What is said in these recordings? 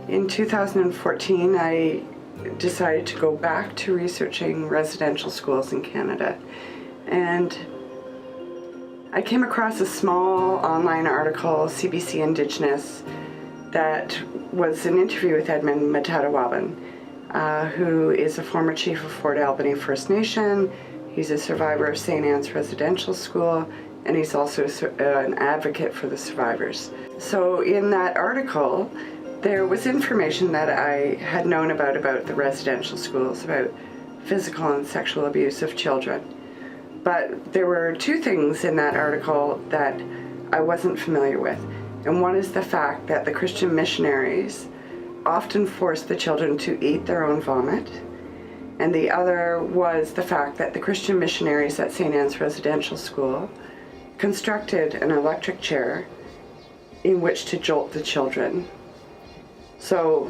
In 2014, I decided to go back to researching residential schools in Canada, and I came across a small online article, CBC Indigenous, that was an interview with Edmund Matatawaban, who is a former chief of Fort Albany First Nation. He's a survivor of St. Anne's Residential School, and he's also an advocate for the survivors. So in that article, there was information that I had known about the residential schools, about physical and sexual abuse of children. But there were two things in that article that I wasn't familiar with. And one is the fact that the Christian missionaries often forced the children to eat their own vomit. And the other was the fact that the Christian missionaries at St. Anne's Residential School constructed an electric chair in which to jolt the children. So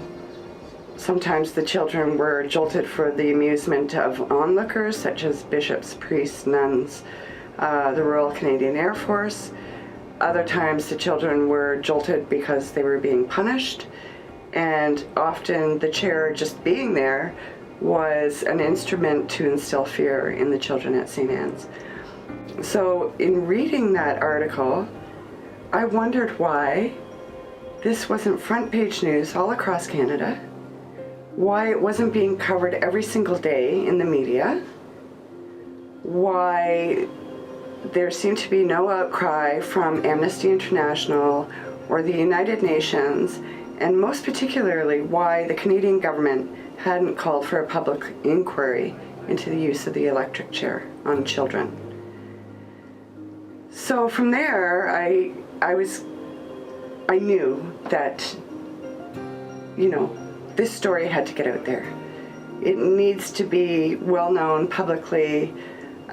sometimes the children were jolted for the amusement of onlookers, such as bishops, priests, nuns, the Royal Canadian Air Force. Other times the children were jolted because they were being punished, and often the chair just being there was an instrument to instill fear in the children at St. Anne's. So in reading that article, I wondered why this wasn't front page news all across Canada, why it wasn't being covered every single day in the media, why there seemed to be no outcry from Amnesty International or the United Nations, and most particularly why the Canadian government hadn't called for a public inquiry into the use of the electric chair on children. So from there, I knew that, this story had to get out there. It needs to be well known publicly.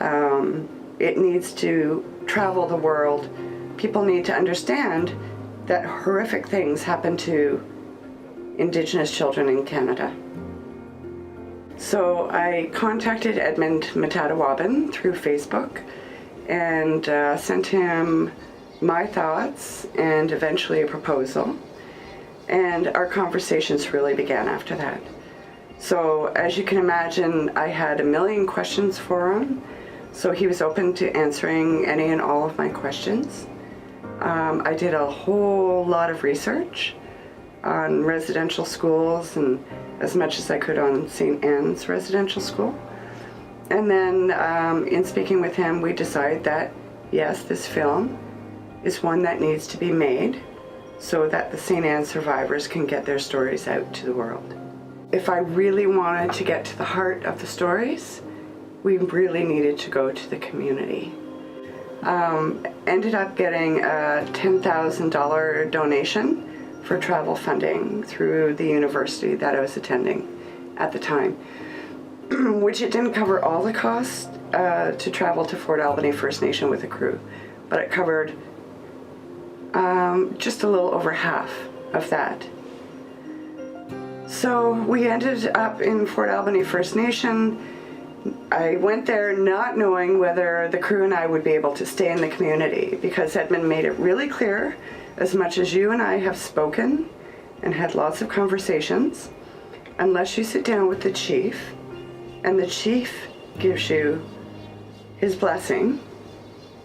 It needs to travel the world. People need to understand that horrific things happen to Indigenous children in Canada. So I contacted Edmund Matatawaban through Facebook and sent him my thoughts and eventually a proposal. And our conversations really began after that. So as you can imagine, I had a million questions for him. So he was open to answering any and all of my questions. I did a whole lot of research on residential schools and as much as I could on St. Anne's Residential School. And then in speaking with him, we decided that, yes, this film is one that needs to be made so that the St. Anne survivors can get their stories out to the world. If I really wanted to get to the heart of the stories, we really needed to go to the community. Ended up getting a $10,000 donation for travel funding through the university that I was attending at the time, which it didn't cover all the costs to travel to Fort Albany First Nation with a crew, but it covered just a little over half of that. So we ended up in Fort Albany First Nation. I went there not knowing whether the crew and I would be able to stay in the community, because Edmund made it really clear, as much as you and I have spoken and had lots of conversations, unless you sit down with the chief and the chief gives you his blessing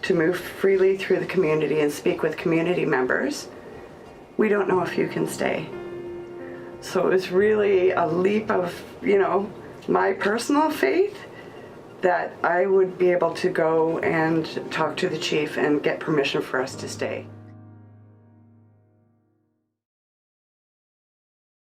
to move freely through the community and speak with community members, we don't know if you can stay. So it was really a leap of, my personal faith that I would be able to go and talk to the chief and get permission for us to stay.